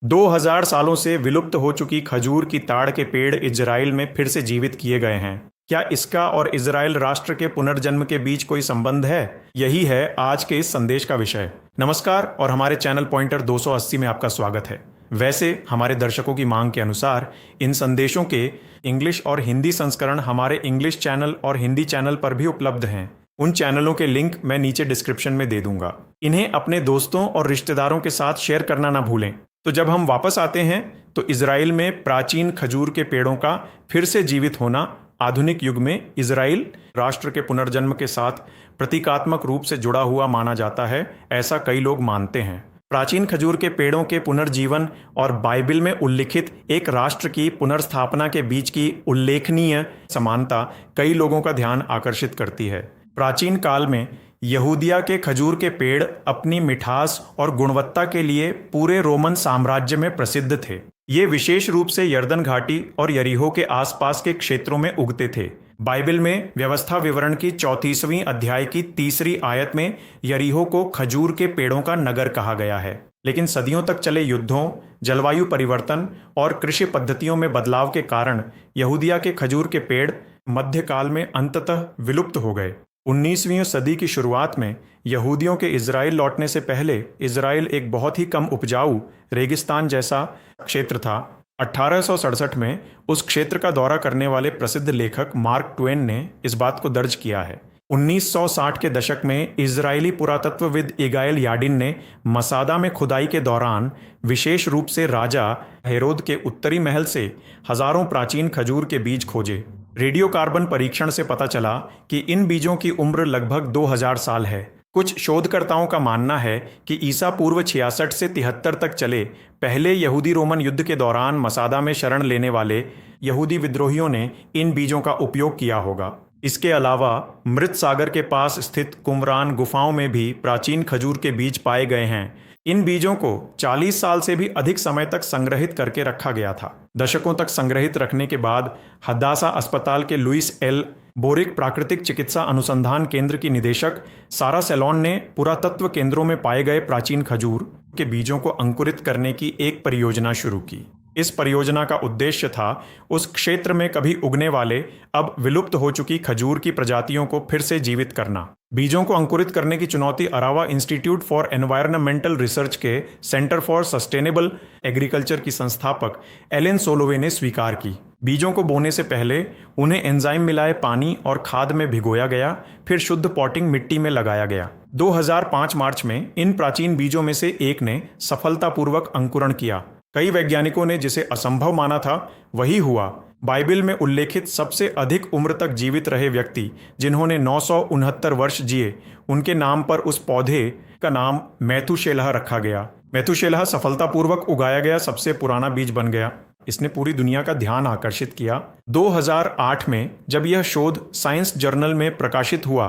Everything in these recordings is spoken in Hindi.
2000 सालों से विलुप्त हो चुकी खजूर की ताड़ के पेड़ इजराइल में फिर से जीवित किए गए हैं। क्या इसका और इजराइल राष्ट्र के पुनर्जन्म के बीच कोई संबंध है? यही है आज के इस संदेश का विषय। नमस्कार और हमारे चैनल पॉइंटर 280 में आपका स्वागत है। वैसे हमारे दर्शकों की मांग के अनुसार इन संदेशों के इंग्लिश और हिंदी संस्करण हमारे इंग्लिश चैनल और हिंदी चैनल पर भी उपलब्ध हैं। उन चैनलों के लिंक मैं नीचे डिस्क्रिप्शन में दे दूंगा। इन्हें अपने दोस्तों और रिश्तेदारों के साथ शेयर करना ना भूलें। तो जब हम वापस आते हैं तो इजराइल में प्राचीन खजूर के पेड़ों का फिर से जीवित होना आधुनिक युग में इजराइल राष्ट्र के पुनर्जन्म के साथ प्रतीकात्मक रूप से जुड़ा हुआ माना जाता है, ऐसा कई लोग मानते हैं। प्राचीन खजूर के पेड़ों के पुनर्जीवन और बाइबिल में उल्लिखित एक राष्ट्र की पुनर्स्थापना के बीच की उल्लेखनीय समानता कई लोगों का ध्यान आकर्षित करती है। प्राचीन काल में यहूदिया के खजूर के पेड़ अपनी मिठास और गुणवत्ता के लिए पूरे रोमन साम्राज्य में प्रसिद्ध थे। ये विशेष रूप से यर्दन घाटी और यरीहो के आसपास के क्षेत्रों में उगते थे। बाइबिल में व्यवस्था विवरण की 34वीं अध्याय की 3री आयत में यरीहो को खजूर के पेड़ों का नगर कहा गया है। लेकिन सदियों तक चले युद्धों, जलवायु परिवर्तन और कृषि पद्धतियों में बदलाव के कारण यहूदिया के खजूर के पेड़ मध्यकाल में अंततः विलुप्त हो गए। 19वीं सदी की शुरुआत में यहूदियों के इजराइल लौटने से पहले इजराइल एक बहुत ही कम उपजाऊ रेगिस्तान जैसा क्षेत्र था। 1867 में उस क्षेत्र का दौरा करने वाले प्रसिद्ध लेखक मार्क ट्वेन ने इस बात को दर्ज किया है। 1960 के दशक में इजरायली पुरातत्वविद इगायल याडिन ने मसादा में खुदाई के दौरान विशेष रूप से राजा हेरोद के उत्तरी महल से हजारों प्राचीन खजूर के बीज खोजे। रेडियो कार्बन परीक्षण से पता चला कि इन बीजों की उम्र लगभग 2000 साल है। कुछ शोधकर्ताओं का मानना है कि ईसा पूर्व 66 से 73 तक चले पहले यहूदी रोमन युद्ध के दौरान मसादा में शरण लेने वाले यहूदी विद्रोहियों ने इन बीजों का उपयोग किया होगा। इसके अलावा मृत सागर के पास स्थित कुमरान गुफाओं में भी प्राचीन खजूर के बीज पाए गए हैं। इन बीजों को 40 साल से भी अधिक समय तक संग्रहित करके रखा गया था। दशकों तक संग्रहित रखने के बाद हदासा अस्पताल के लुइस एल बोरिक प्राकृतिक चिकित्सा अनुसंधान केंद्र की निदेशक सारा सेलोन ने पुरातत्व केंद्रों में पाए गए प्राचीन खजूर के बीजों को अंकुरित करने की एक परियोजना शुरू की। इस परियोजना का उद्देश्य था उस क्षेत्र में कभी उगने वाले अब विलुप्त हो चुकी खजूर की प्रजातियों को फिर से जीवित करना। बीजों को अंकुरित करने की चुनौती Arava institute for environmental research के सेंटर फॉर सस्टेनेबल एग्रीकल्चर की संस्थापक एलेन सोलोवे ने स्वीकार की। बीजों को बोने से पहले उन्हें एंजाइम मिलाए पानी और खाद में भिगोया गया, फिर शुद्ध पॉटिंग मिट्टी में लगाया गया। 2005 मार्च में इन प्राचीन बीजों में से एक ने सफलतापूर्वक अंकुरण किया। कई वैज्ञानिकों ने जिसे असंभव माना था वही हुआ। बाइबिल में उल्लेखित सबसे अधिक उम्र तक जीवित रहे व्यक्ति जिन्होंने 969 वर्ष जिए, उनके नाम पर उस पौधे का नाम मैथुशेलह रखा गया। मैथुशेलह सफलतापूर्वक उगाया गया सबसे पुराना बीज बन गया। इसने पूरी दुनिया का ध्यान आकर्षित किया। 2008 में जब यह शोध साइंस जर्नल में प्रकाशित हुआ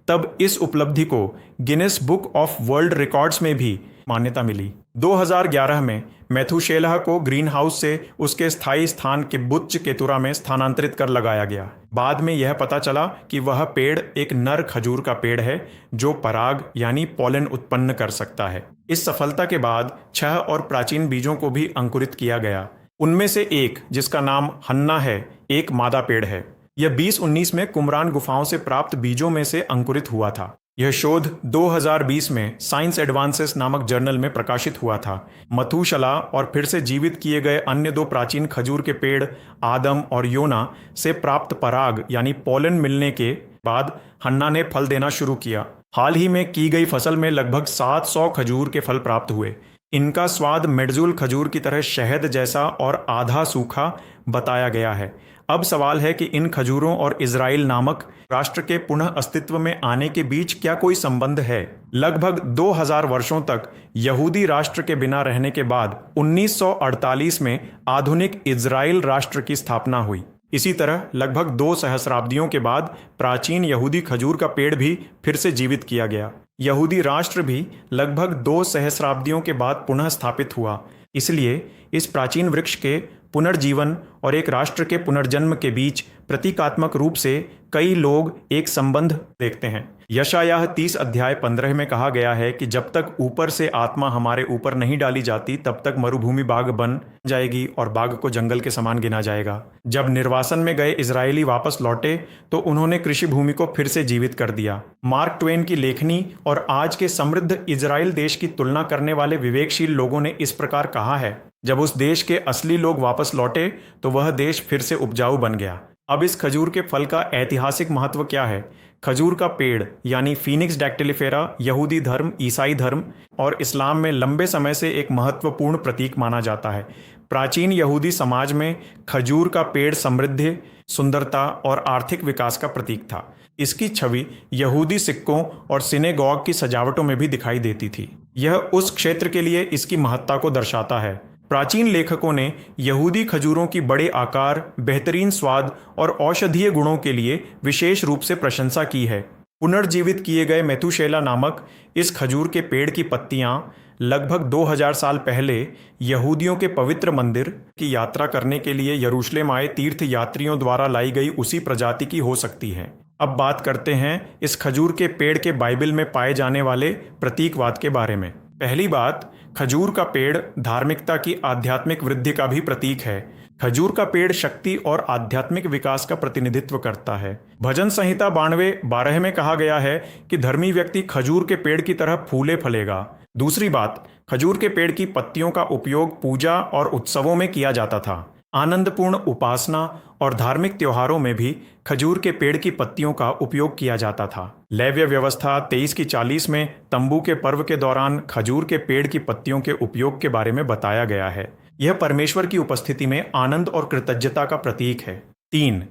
तब इस उपलब्धि को Guinness book of world records में भी मान्यता मिली। 2011 में मैथुशेलह को ग्रीन हाउस से उसके स्थायी स्थान किब्बुत्ज केतुरा में स्थानांतरित कर लगाया गया। बाद में यह पता चला कि वह पेड़ एक नर खजूर का पेड़ है जो पराग यानी पॉलन उत्पन्न कर सकता है। इस सफलता के बाद 6 और प्राचीन बीजों को भी अंकुरित किया गया। उनमें से एक, जिसका नाम हन्ना है, एक मादा पेड़ है। यह 2019 में कुमरान गुफाओं से प्राप्त बीजों में से अंकुरित हुआ था। यह शोध 2020 में साइंस एडवांसेस नामक जर्नल में प्रकाशित हुआ था। मथुशला और फिर से जीवित किए गए अन्य 2 प्राचीन खजूर के पेड़ आदम और योना से प्राप्त पराग यानी पॉलन मिलने के बाद हन्ना ने फल देना शुरू किया। हाल ही में की गई फसल में लगभग 700 खजूर के फल प्राप्त हुए। इनका स्वाद मेडजुल खजूर की तरह शहद जैसा और आधा सूखा बताया गया है। अब सवाल है कि इन खजूरों और इजराइल नामक राष्ट्र के पुनः अस्तित्व में आने के बीच क्या कोई संबंध है? लगभग 2000 वर्षों तक यहूदी राष्ट्र के बिना रहने के बाद 1948 में आधुनिक इजराइल राष्ट्र की स्थापना हुई। इसी तरह लगभग 2 सहस्राब्दियों के बाद प्राचीन यहूदी खजूर का पेड़ भी फिर से जीवित किया गया। यहूदी राष्ट्र भी लगभग 2 सहस्राब्दियों के बाद पुनः स्थापित हुआ। इसलिए इस प्राचीन वृक्ष के पुनर्जीवन और एक राष्ट्र के पुनर्जन्म के बीच प्रतीकात्मक रूप से कई लोग एक संबंध देखते हैं। यशायाह 30 अध्याय 15 में कहा गया है कि जब तक ऊपर से आत्मा हमारे ऊपर नहीं डाली जाती तब तक मरुभूमि बाग बन जाएगी और बाग को जंगल के समान गिना जाएगा। जब निर्वासन में गए इजरायली वापस लौटे तो उन्होंने कृषि भूमि को फिर से जीवित कर दिया। मार्क ट्वेन की लेखनी और आज के समृद्ध इजराइल देश की तुलना करने वाले विवेकशील लोगों ने इस प्रकार कहा है, जब उस देश के असली लोग वापस लौटे तो वह देश फिर से उपजाऊ बन गया। अब इस खजूर के फल का ऐतिहासिक महत्व क्या है? खजूर का पेड़ यानी फीनिक्स डैक्टिलिफेरा यहूदी धर्म, ईसाई धर्म और इस्लाम में लंबे समय से एक महत्वपूर्ण प्रतीक माना जाता है। प्राचीन यहूदी समाज में खजूर का पेड़ समृद्धि, सुंदरता और आर्थिक विकास का प्रतीक था। इसकी छवि यहूदी सिक्कों और सिनेगॉग की सजावटों में भी दिखाई देती थी। यह उस क्षेत्र के लिए इसकी महत्ता को दर्शाता है। प्राचीन लेखकों ने यहूदी खजूरों की बड़े आकार, बेहतरीन स्वाद और औषधीय गुणों के लिए विशेष रूप से प्रशंसा की है। पुनर्जीवित किए गए मेथुशेला नामक इस खजूर के पेड़ की पत्तियां लगभग 2000 साल पहले यहूदियों के पवित्र मंदिर की यात्रा करने के लिए यरूशलेम आए तीर्थ यात्रियों द्वारा लाई गई उसी प्रजाति की हो सकती है। अब बात करते हैं इस खजूर के पेड़ के बाइबल में पाए जाने वाले प्रतीकवाद के बारे में। पहली बात, खजूर का पेड़ धार्मिकता की आध्यात्मिक वृद्धि का भी प्रतीक है। खजूर का पेड़ शक्ति और आध्यात्मिक विकास का प्रतिनिधित्व करता है। भजन संहिता 92:12 में कहा गया है कि धर्मी व्यक्ति खजूर के पेड़ की तरह फूले फलेगा। दूसरी बात, खजूर के पेड़ की पत्तियों का उपयोग पूजा और उत्सवों में किया जाता था। आनंदपूर्ण उपासना और धार्मिक त्योहारों में भी खजूर के पेड़ की पत्तियों का उपयोग किया जाता था। लेव्य व्यवस्था 23:40 में तंबू के पर्व के दौरान खजूर के पेड़ की पत्तियों के उपयोग के बारे में बताया गया है। यह परमेश्वर की उपस्थिति में आनंद और कृतज्ञता का प्रतीक है। 3.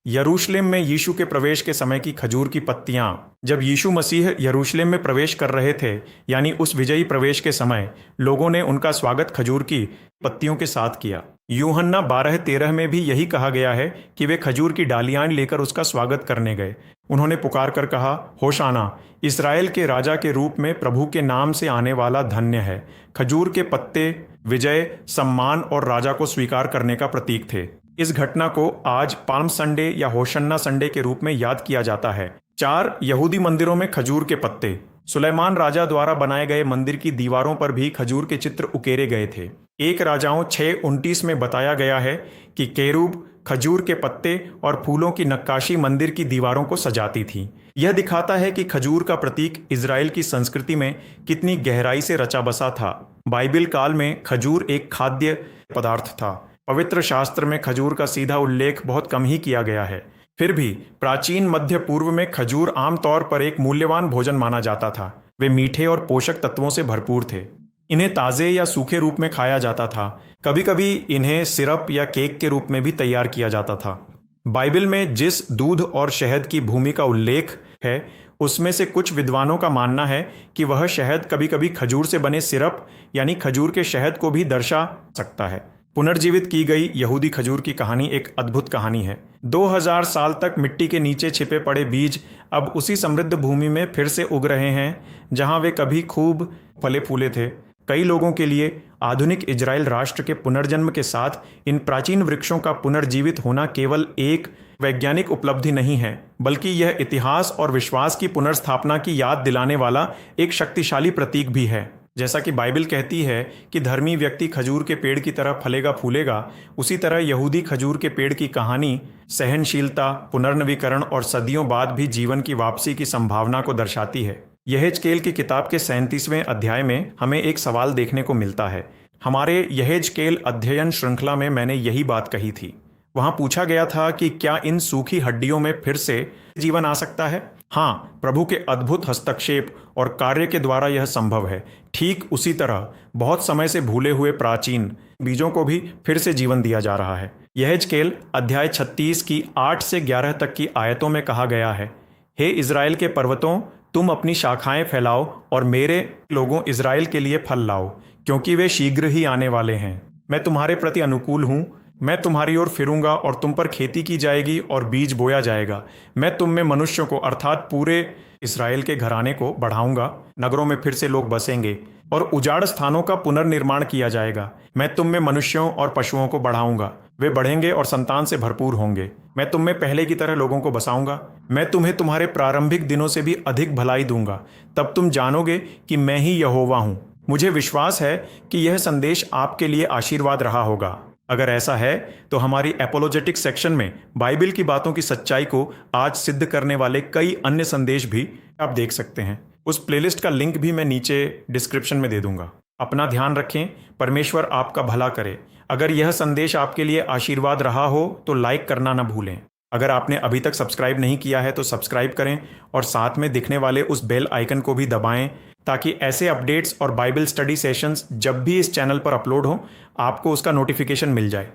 यरूशलेम में यीशु के प्रवेश के समय की खजूर की पत्तियां। जब यीशु मसीह यरूशलेम में प्रवेश कर रहे थे, यानी उस विजयी प्रवेश के समय, लोगों ने उनका स्वागत खजूर की पत्तियों के साथ किया। यूहन्ना 12:13 में भी यही कहा गया है कि वे खजूर की डालियां लेकर उसका स्वागत करने गए। उन्होंने पुकार कर कहा, होशाना, इस्राएल के राजा के रूप में प्रभु के नाम से आने वाला धन्य है। खजूर के पत्ते विजय, सम्मान और राजा को स्वीकार करने का प्रतीक थे। इस घटना को आज पाल्म संडे या होशन्ना संडे के रूप में याद किया जाता है। 4. यहूदी मंदिरों में खजूर के पत्ते। सुलेमान राजा द्वारा बनाए गए मंदिर की दीवारों पर भी खजूर के चित्र उकेरे गए थे। 1 राजाओं 6:29 में बताया गया है कि केरूब खजूर के पत्ते और फूलों की नक्काशी मंदिर की दीवारों को सजाती थी। यह दिखाता है कि खजूर का प्रतीक इजराइल की संस्कृति में कितनी गहराई से रचा बसा था। बाइबल काल में खजूर एक खाद्य पदार्थ था। पवित्र शास्त्र में खजूर का सीधा उल्लेख बहुत कम ही किया गया है। फिर भी प्राचीन मध्य पूर्व में खजूर आमतौर पर एक मूल्यवान भोजन माना जाता था। वे मीठे और पोषक तत्वों से भरपूर थे। इन्हें ताज़े या सूखे रूप में खाया जाता था। कभी कभी इन्हें सिरप या केक के रूप में भी तैयार किया जाता था। बाइबल में जिस दूध और शहद की भूमि का उल्लेख है, उसमें से कुछ विद्वानों का मानना है कि वह शहद कभी कभी खजूर से बने सिरप यानी खजूर के शहद को भी दर्शा सकता है। पुनर्जीवित की गई यहूदी खजूर की कहानी एक अद्भुत कहानी है। 2000 साल तक मिट्टी के नीचे छिपे पड़े बीज अब उसी समृद्ध भूमि में फिर से उग रहे हैं जहां वे कभी खूब फले फूले थे। कई लोगों के लिए आधुनिक इजराइल राष्ट्र के पुनर्जन्म के साथ इन प्राचीन वृक्षों का पुनर्जीवित होना केवल एक वैज्ञानिक उपलब्धि नहीं है, बल्कि यह इतिहास और विश्वास की पुनर्स्थापना की याद दिलाने वाला एक शक्तिशाली प्रतीक भी है। जैसा कि बाइबल कहती है कि धर्मी व्यक्ति खजूर के पेड़ की तरह फलेगा फूलेगा, उसी तरह यहूदी खजूर के पेड़ की कहानी सहनशीलता, पुनर्नवीकरण और सदियों बाद भी जीवन की वापसी की संभावना को दर्शाती है। यहेजकेल की किताब के 37वें अध्याय में हमें एक सवाल देखने को मिलता है। हमारे यहेजकेल अध्ययन श्रृंखला में मैंने यही बात कही थी। वहां पूछा गया था कि क्या इन सूखी हड्डियों में फिर से जीवन आ सकता है? हाँ, प्रभु के अद्भुत हस्तक्षेप और कार्य के द्वारा यह संभव है। ठीक उसी तरह बहुत समय से भूले हुए प्राचीन बीजों को भी फिर से जीवन दिया जा रहा है। यहेजकेल अध्याय 36 की 8 से 11 तक की आयतों में कहा गया है, हे इज़राइल के पर्वतों, तुम अपनी शाखाएं फैलाओ और मेरे लोगों इज़राइल के लिए फल लाओ, क्योंकि वे शीघ्र ही आने वाले हैं। मैं तुम्हारे प्रति अनुकूल हूँ। मैं तुम्हारी ओर फिरूंगा और तुम पर खेती की जाएगी और बीज बोया जाएगा। मैं तुम में मनुष्यों को अर्थात पूरे इस्राएल के घराने को बढ़ाऊंगा। नगरों में फिर से लोग बसेंगे। और उजाड़ स्थानों का पुनर्निर्माण किया जाएगा। मैं तुम में मनुष्यों और पशुओं को बढ़ाऊंगा, वे बढ़ेंगे और संतान से भरपूर होंगे। मैं तुम में पहले की तरह लोगों को बसाऊंगा। मैं तुम्हें तुम्हारे प्रारंभिक दिनों से भी अधिक भलाई दूंगा। तब तुम जानोगे कि मैं ही यहोवा हूं। मुझे विश्वास है कि यह संदेश आपके लिए आशीर्वाद रहा होगा। अगर ऐसा है तो हमारी एपोलोजेटिक सेक्शन में बाइबल की बातों की सच्चाई को आज सिद्ध करने वाले कई अन्य संदेश भी आप देख सकते हैं। उस प्लेलिस्ट का लिंक भी मैं नीचे डिस्क्रिप्शन में दे दूंगा। अपना ध्यान रखें। परमेश्वर आपका भला करे। अगर यह संदेश आपके लिए आशीर्वाद रहा हो तो लाइक करना ना भूलें। अगर आपने अभी तक सब्सक्राइब नहीं किया है तो सब्सक्राइब करें और साथ में दिखने वाले उस बेल आइकन को भी दबाएं ताकि ऐसे अपडेट्स और बाइबल स्टडी सेशंस जब भी इस चैनल पर अपलोड हो आपको उसका नोटिफिकेशन मिल जाए।